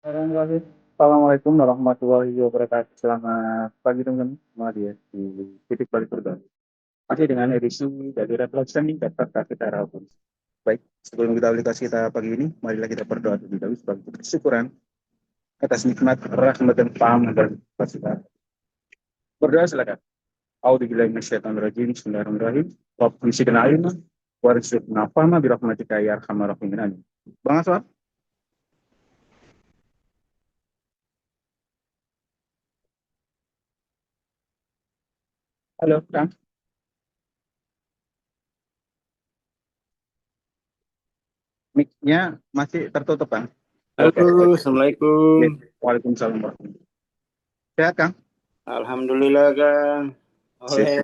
Assalamualaikum warahmatullahi wabarakatuh. Selamat pagi teman-teman semua di titik balik berdoa. Masih dengan edisi dari refleksi kata kita Rabu. Baik, sebelum kita aplikasi kita pagi ini, marilah kita berdoa terlebih dahulu sebagai kesyukuran atas nikmat, rahmat dan paham dan kita. Berdoa silakan. A'udzubillahi minasyaitonirrajim. Bismillahirrahmanirrahim. Rabbi zidna ilma warzuqna fahma birahmatika ya arhamar rahimin. Amin. Bang Aswar, halo, Kang. Mic-nya masih tertutup, Bang. Halo, Oke, oke. Assalamualaikum. Ya, waalaikumsalam warahmatullahi. Sehat, Kang? Alhamdulillah, Kang. Sip.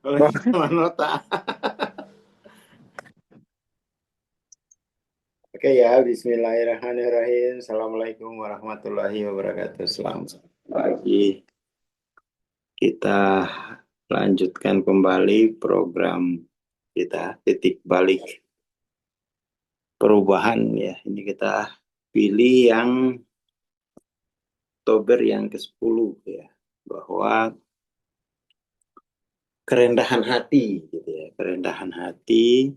Oleh Bang, nota. Oke ya, Bismillahirrahmanirrahim. Assalamualaikum warahmatullahi wabarakatuh. Selamat pagi. Kita lanjutkan kembali program kita titik balik perubahan ya. Ini kita pilih yang Oktober yang ke-10 ya. Bahwa kerendahan hati gitu ya. Kerendahan hati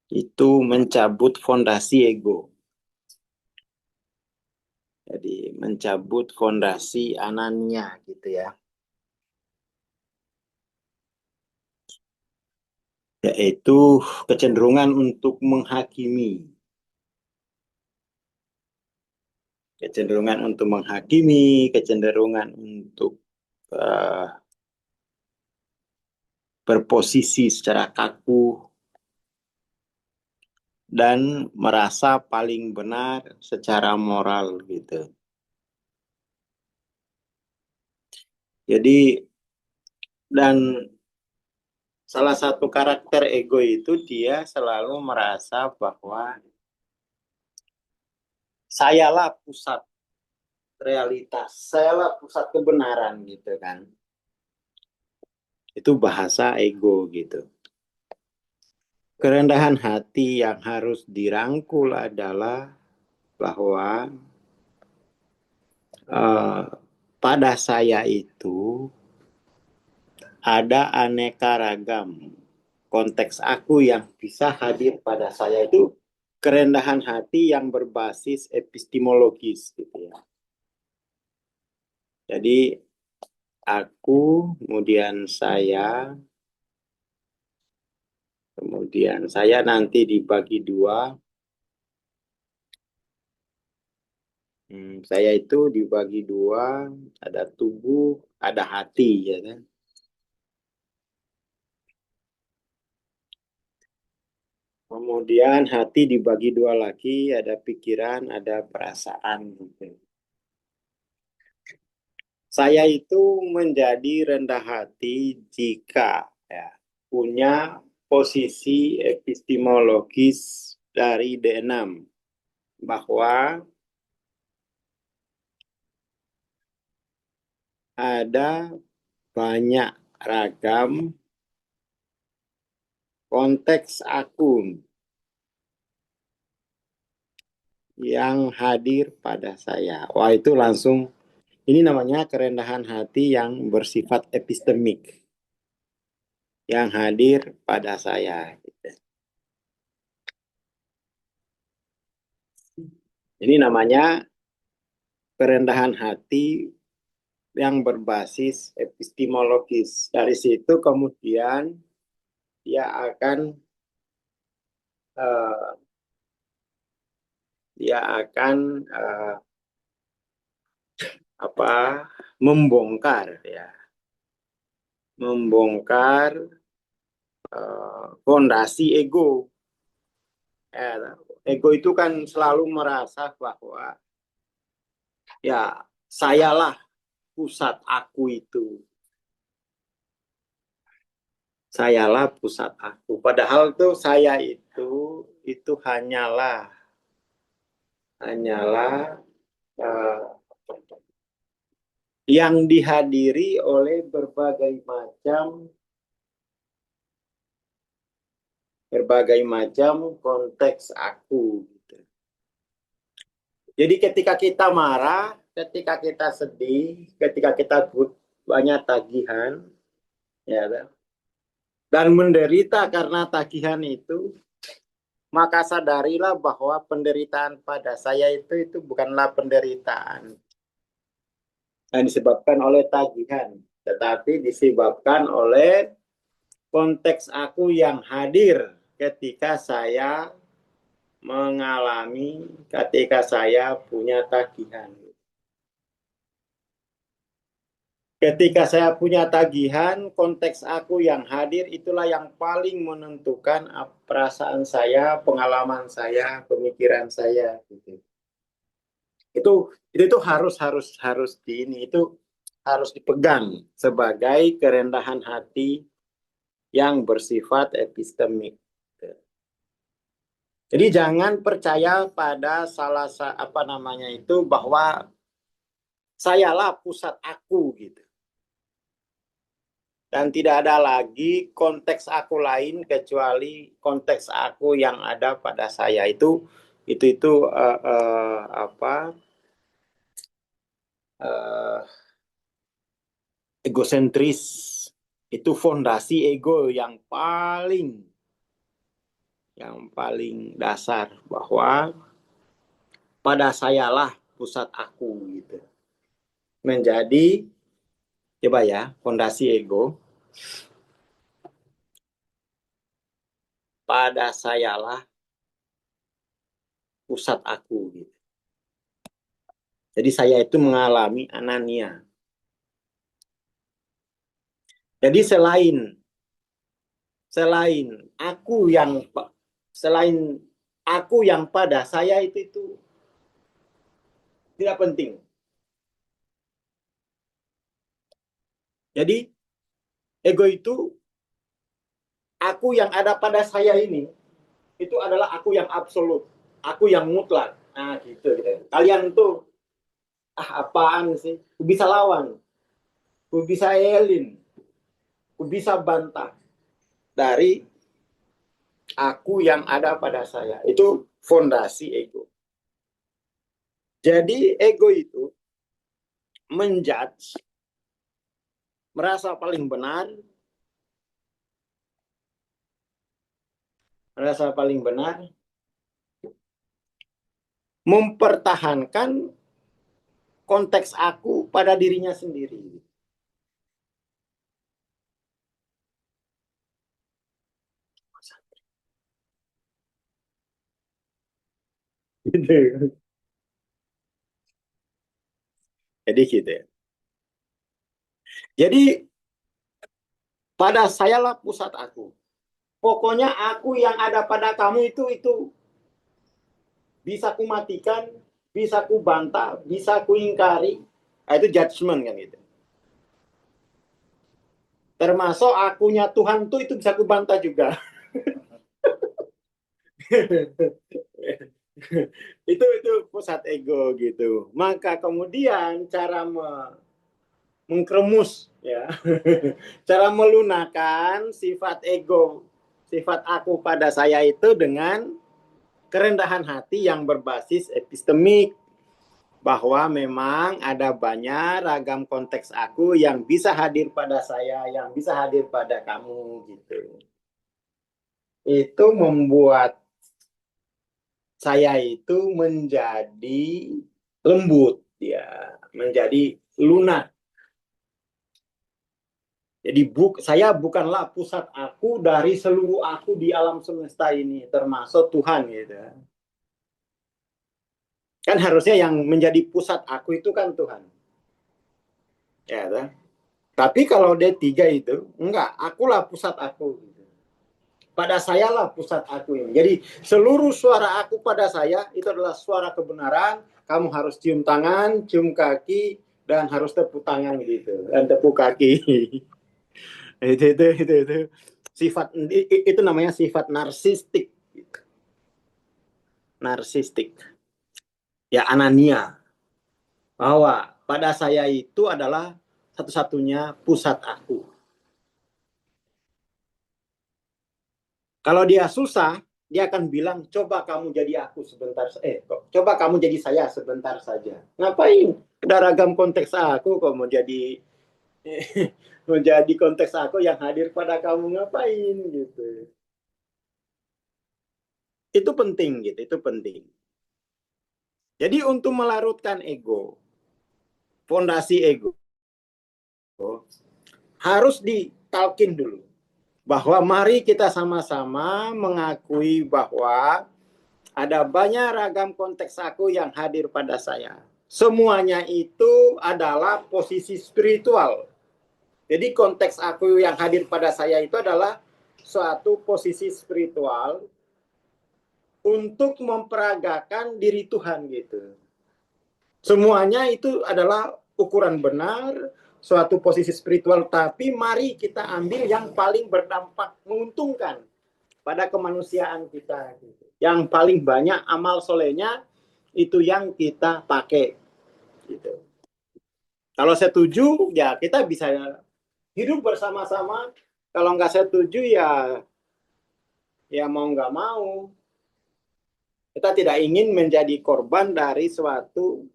itu mencabut fondasi ego. Jadi mencabut fondasi anania gitu ya. Yaitu kecenderungan untuk menghakimi. Kecenderungan untuk menghakimi, kecenderungan untuk berposisi secara kaku, dan merasa paling benar secara moral gitu. Jadi, dan salah satu karakter ego itu dia selalu merasa bahwa sayalah pusat realitas, sayalah pusat kebenaran gitu kan. Itu bahasa ego gitu. Kerendahan hati yang harus dirangkul adalah bahwa uh, pada saya itu ada aneka ragam konteks aku yang bisa hadir pada saya itu kerendahan hati yang berbasis epistemologis gitu ya. Jadi aku, kemudian saya nanti dibagi dua. Saya itu dibagi dua, ada tubuh, ada hati ya kan. Kemudian hati dibagi dua lagi, ada pikiran, ada perasaan gitu. Saya itu menjadi rendah hati jika ya, punya posisi epistemologis dari D6 bahwa ada banyak ragam konteks akun yang hadir pada saya. Wah, itu langsung ini namanya kerendahan hati yang bersifat epistemik yang hadir pada saya. Ini namanya kerendahan hati yang berbasis epistemologis. Dari situ kemudian dia akan uh, dia akan apa membongkar ya, membongkar fondasi ego. Ego itu kan selalu merasa bahwa ya sayalah pusat aku itu. Sayalah pusat aku. Padahal tuh saya itu hanyalah uh, yang dihadiri oleh berbagai macam konteks aku gitu. Jadi ketika kita marah, ketika kita sedih, ketika kita banyak tagihan, ya, dan menderita karena tagihan itu, maka sadarilah bahwa penderitaan pada saya itu bukanlah penderitaan yang disebabkan oleh tagihan, tetapi disebabkan oleh konteks aku yang hadir ketika saya mengalami, ketika saya punya tagihan. Ketika saya punya tagihan, konteks aku yang hadir itulah yang paling menentukan perasaan saya, pengalaman saya, pemikiran saya. Gitu. Itu harus itu harus dipegang sebagai kerendahan hati yang bersifat epistemik. Jadi jangan percaya pada apa namanya itu bahwa sayalah pusat aku gitu. Dan tidak ada lagi konteks aku lain kecuali konteks aku yang ada pada saya itu apa egosentris, itu fondasi ego yang paling dasar, bahwa pada sayalah pusat aku gitu. Menjadi, coba ya, fondasi ego, pada sayalah pusat aku gitu. Jadi saya itu mengalami anania. Jadi selain aku yang pada saya itu tidak penting. Jadi ego itu, aku yang ada pada saya ini itu adalah aku yang absolut, aku yang mutlak. Nah, gitu. Kalian tuh apaan sih? Ku bisa lawan, ku bisa elin, ku bisa bantah dari aku yang ada pada saya. Itu fondasi ego. Jadi ego itu menjudge, merasa paling benar, mempertahankan konteks aku pada dirinya sendiri. Gitu. Jadi gitu ya. Jadi pada sayalah pusat aku. Pokoknya aku yang ada pada kamu itu bisa ku matikan, bisa ku bantah, bisa ku ingkari. Nah, itu judgment kan gitu. Termasuk akunya Tuhan tuh itu bisa ku bantah juga. itu pusat ego gitu. Maka kemudian cara mengkremus ya. Cara melunakkan sifat ego, sifat aku pada saya itu dengan kerendahan hati yang berbasis epistemik, bahwa memang ada banyak ragam konteks aku yang bisa hadir pada saya, yang bisa hadir pada kamu gitu. Itu membuat saya itu menjadi lembut ya, menjadi lunak. Jadi saya bukanlah pusat aku dari seluruh aku di alam semesta ini, termasuk Tuhan gitu. Kan harusnya yang menjadi pusat aku itu kan Tuhan. Ya, kan? Tapi kalau D3 itu, enggak, akulah pusat aku. Pada sayalah pusat aku ini. Jadi seluruh suara aku pada saya itu adalah suara kebenaran. Kamu harus cium tangan, cium kaki, dan harus tepuk tangan gitu. Dan tepuk kaki. itu sifat itu namanya sifat narsistik. Narsistik. Ya, anania. Bahwa pada saya itu adalah satu-satunya pusat aku. Kalau dia susah, dia akan bilang, coba kamu jadi aku sebentar, coba kamu jadi saya sebentar saja. Ngapain? Udah ragam konteks aku kok mau jadi menjadi konteks aku yang hadir pada kamu, ngapain gitu. Itu penting gitu, itu penting. Jadi untuk melarutkan ego, fondasi ego, harus ditalkin dulu. Bahwa mari kita sama-sama mengakui bahwa ada banyak ragam konteks aku yang hadir pada saya. Semuanya itu adalah posisi spiritual. Jadi konteks aku yang hadir pada saya itu adalah suatu posisi spiritual untuk memperagakan diri Tuhan gitu. Semuanya itu adalah ukuran benar, suatu posisi spiritual, tapi mari kita ambil yang paling berdampak menguntungkan pada kemanusiaan kita. Yang paling banyak amal solehnya itu yang kita pakai. Gitu. Kalau setuju, ya kita bisa hidup bersama-sama. Kalau nggak setuju, ya mau nggak mau. Kita tidak ingin menjadi korban dari suatu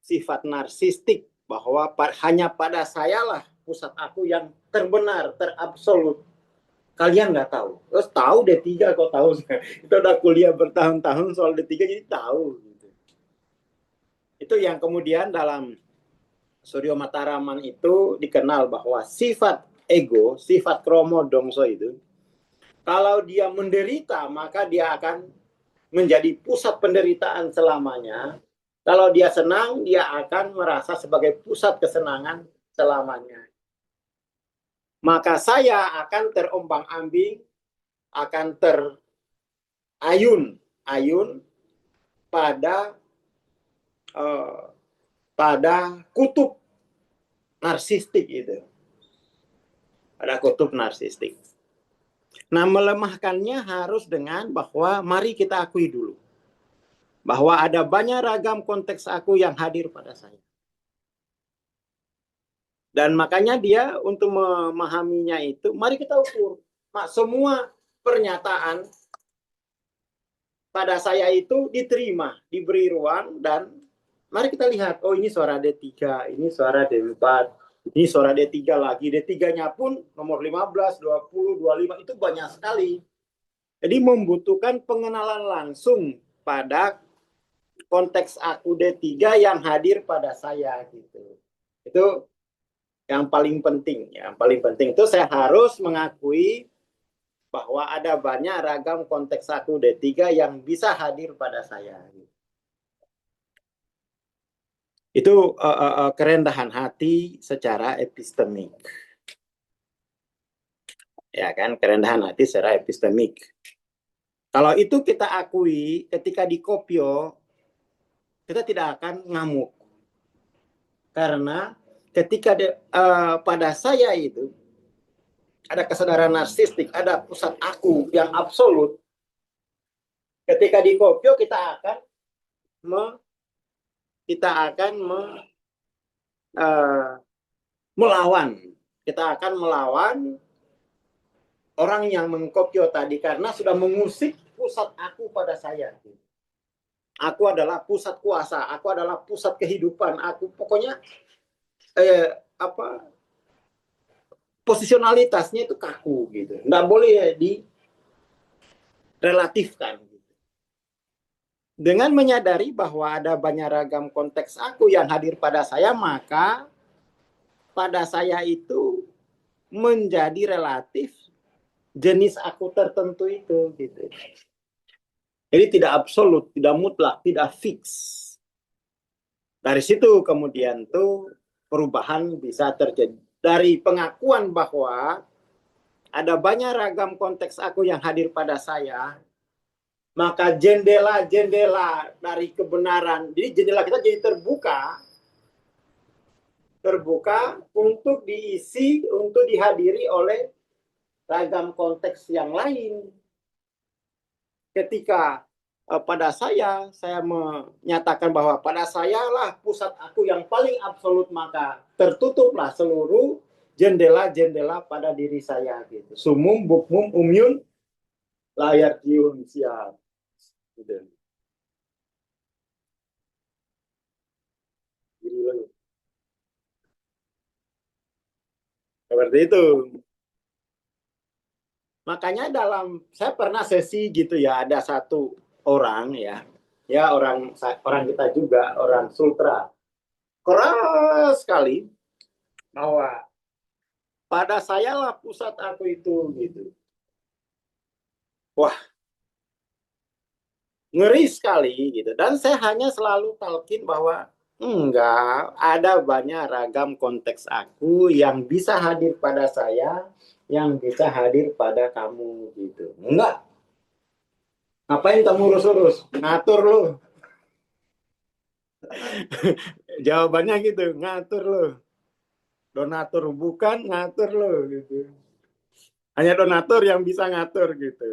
sifat narsistik bahwa hanya pada sayalah pusat aku yang terbenar, terabsolut. Kalian nggak tahu. Terus tahu D3 kok tahu. Kita udah kuliah bertahun-tahun soal D3 jadi tahu. Gitu. Itu yang kemudian dalam Suryo Mataraman itu dikenal bahwa sifat ego, sifat kromo dongso itu, kalau dia menderita maka dia akan menjadi pusat penderitaan selamanya. Kalau dia senang, dia akan merasa sebagai pusat kesenangan selamanya. Maka saya akan terombang-ambing, akan terayun-ayun pada kutub narsistik itu. Pada kutub narsistik. Nah, melemahkannya harus dengan bahwa mari kita akui dulu bahwa ada banyak ragam konteks aku yang hadir pada saya. Dan makanya dia untuk memahaminya itu, mari kita ukur. Semua pernyataan pada saya itu diterima, diberi ruang, dan mari kita lihat, oh ini suara D3, ini suara D4, ini suara D3 lagi. D3-nya pun nomor 15, 20, 25, itu banyak sekali. Jadi membutuhkan pengenalan langsung pada konteks aku D3 yang hadir pada saya gitu. Itu yang paling penting. Yang paling penting itu saya harus mengakui bahwa ada banyak ragam konteks aku D3 yang bisa hadir pada saya. Itu kerendahan hati secara epistemik. Ya kan, kerendahan hati secara epistemik. Kalau itu kita akui ketika di Kopio, kita tidak akan ngamuk. Karena ketika pada saya itu ada kesadaran narsistik, ada pusat aku yang absolut. Ketika di Kopio kita akan melawan. Kita akan melawan orang yang mengkopio tadi karena sudah mengusik pusat aku pada saya. Aku adalah pusat kuasa, aku adalah pusat kehidupan, aku pokoknya posisionalitasnya itu kaku gitu. Nggak boleh direlatifkan. Gitu. Dengan menyadari bahwa ada banyak ragam konteks aku yang hadir pada saya, maka pada saya itu menjadi relatif jenis aku tertentu itu gitu. Jadi tidak absolut, tidak mutlak, tidak fix. Dari situ kemudian tuh perubahan bisa terjadi. Dari pengakuan bahwa ada banyak ragam konteks aku yang hadir pada saya, maka jendela-jendela dari kebenaran, jadi jendela kita jadi terbuka untuk diisi, untuk dihadiri oleh ragam konteks yang lain. Ketika pada saya menyatakan bahwa pada saya lah pusat aku yang paling absolut, maka tertutuplah seluruh jendela-jendela pada diri saya gitu. Sumum, bukmum, umyun, layar cium siap. Gitu. Seperti itu. Makanya saya pernah sesi gitu ya, ada satu orang ya orang kita juga, orang Sultra, keras sekali bahwa pada saya lah pusat aku itu gitu. Wah, ngeri sekali gitu. Dan saya hanya selalu talkin bahwa enggak, ada banyak ragam konteks aku yang bisa hadir pada saya, yang bisa hadir pada kamu gitu. Enggak, ngapain kamu urus-urus? Ngatur lu. Jawabannya gitu, ngatur lu. Donatur bukan, ngatur lu gitu. Hanya donatur yang bisa ngatur gitu.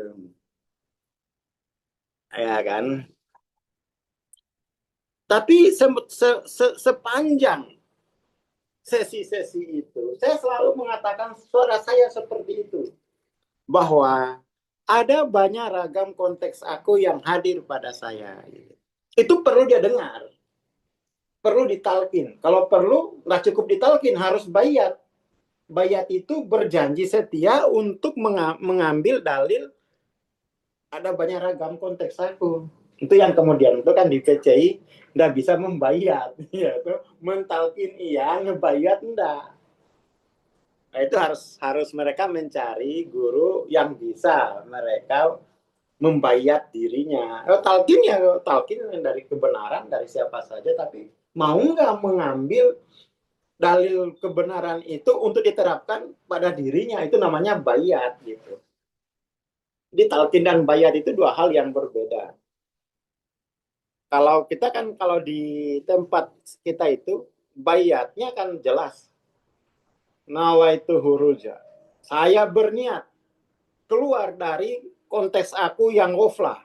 Ya kan? Tapi sepanjang sesi-sesi itu, saya selalu mengatakan suara saya seperti itu. Bahwa ada banyak ragam konteks aku yang hadir pada saya. Itu perlu dia dengar. Perlu ditalkin. Kalau perlu, nggak cukup ditalkin, harus bayat. Bayat itu berjanji setia untuk mengambil dalil ada banyak ragam konteks aku. Itu yang kemudian itu kan di PCI nggak bisa membayar. Ya, tuh mentalkin iya, ngebayat enggak. Nah, itu harus mereka mencari guru yang bisa mereka membayat dirinya. Talkin ya talkin dari kebenaran dari siapa saja, tapi mau nggak mengambil dalil kebenaran itu untuk diterapkan pada dirinya, itu namanya bayat gitu. Jadi talkin dan bayat itu dua hal yang berbeda. Kalau kita kan kalau di tempat kita itu bayatnya kan jelas. Nawaitu huruja. Saya berniat keluar dari konteks aku yang ghaflah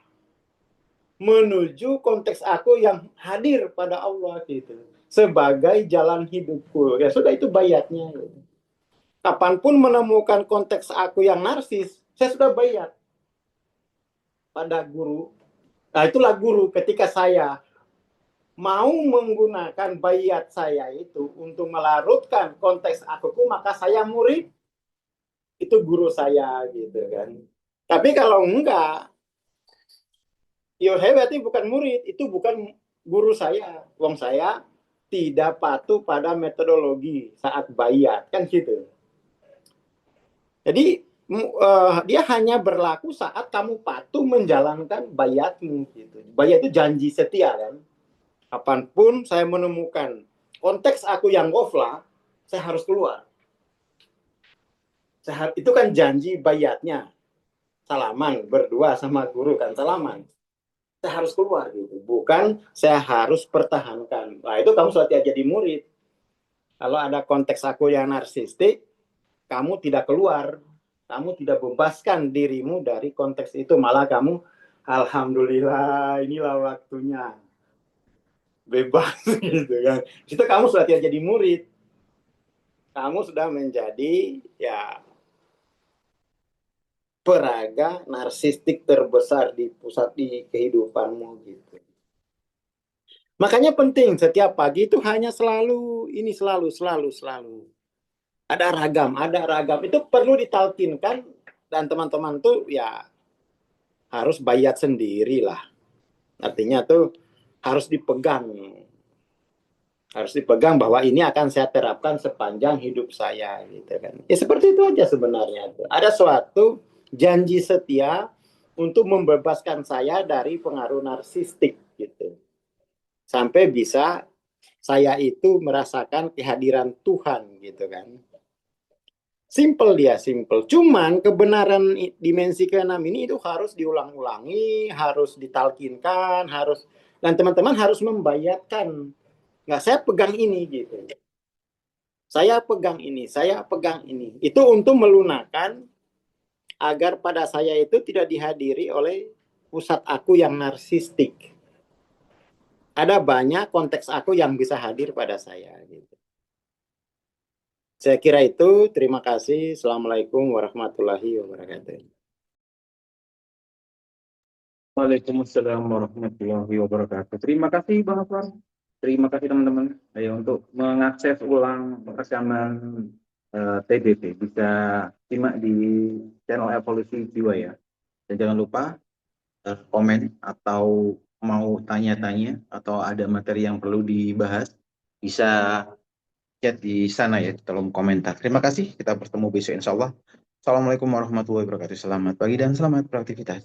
menuju konteks aku yang hadir pada Allah gitu. Sebagai jalan hidupku. Ya sudah itu bayatnya. Gitu. Kapanpun menemukan konteks aku yang narsis, saya sudah bayat pada guru. Nah itulah guru ketika saya mau menggunakan bayat saya itu untuk melarutkan konteks akuku, maka saya murid, itu guru saya gitu kan. Tapi kalau enggak, yo berarti bukan murid, itu bukan guru saya. Wong saya tidak patuh pada metodologi saat bayat kan gitu. Jadi dia hanya berlaku saat kamu patuh menjalankan bayatmu gitu. Bayat itu janji setia kan. Kapanpun saya menemukan konteks aku yang ghaflah, saya harus keluar. Itu kan janji bayatnya. Salaman berdua sama guru kan salaman. Saya harus keluar gitu. Bukan saya harus pertahankan. Nah itu kamu sudah tidak jadi murid. Kalau ada konteks aku yang narsistik, kamu tidak keluar. Kamu tidak bebaskan dirimu dari konteks itu. Malah kamu, alhamdulillah inilah waktunya. Bebas gitu kan. Itu kamu sudah tidak jadi murid. Kamu sudah menjadi ya peraga narsistik terbesar di pusat di kehidupanmu gitu. Makanya penting setiap pagi itu hanya selalu. Ada ragam. Itu perlu ditalkinkan dan teman-teman tuh ya harus bayat sendiri lah. Artinya tuh harus dipegang. Harus dipegang bahwa ini akan saya terapkan sepanjang hidup saya gitu kan. Ya seperti itu aja sebenarnya. Ada suatu janji setia untuk membebaskan saya dari pengaruh narsistik gitu. Sampai bisa saya itu merasakan kehadiran Tuhan gitu kan. Simple dia, simple. Cuman kebenaran dimensi keenam ini itu harus diulang-ulangi, harus ditalkinkan, harus dan teman-teman harus membayatkan. Nggak, saya pegang ini gitu. Saya pegang ini, saya pegang ini. Itu untuk melunakkan agar pada saya itu tidak dihadiri oleh pusat aku yang narsistik. Ada banyak konteks aku yang bisa hadir pada saya. Gitu. Saya kira itu. Terima kasih. Assalamualaikum warahmatullahi wabarakatuh. Waalaikumsalam warahmatullahi wabarakatuh. Terima kasih Bang Afwan. Terima kasih teman-teman. Ayo untuk mengakses ulang rekaman TDP bisa simak di channel Evolusi Jiwa ya. Dan jangan lupa komen atau mau tanya-tanya atau ada materi yang perlu dibahas bisa chat di sana ya, tolong komentar. Terima kasih. Kita bertemu besok insya Allah. Assalamualaikum warahmatullahi wabarakatuh. Selamat pagi dan selamat beraktivitas.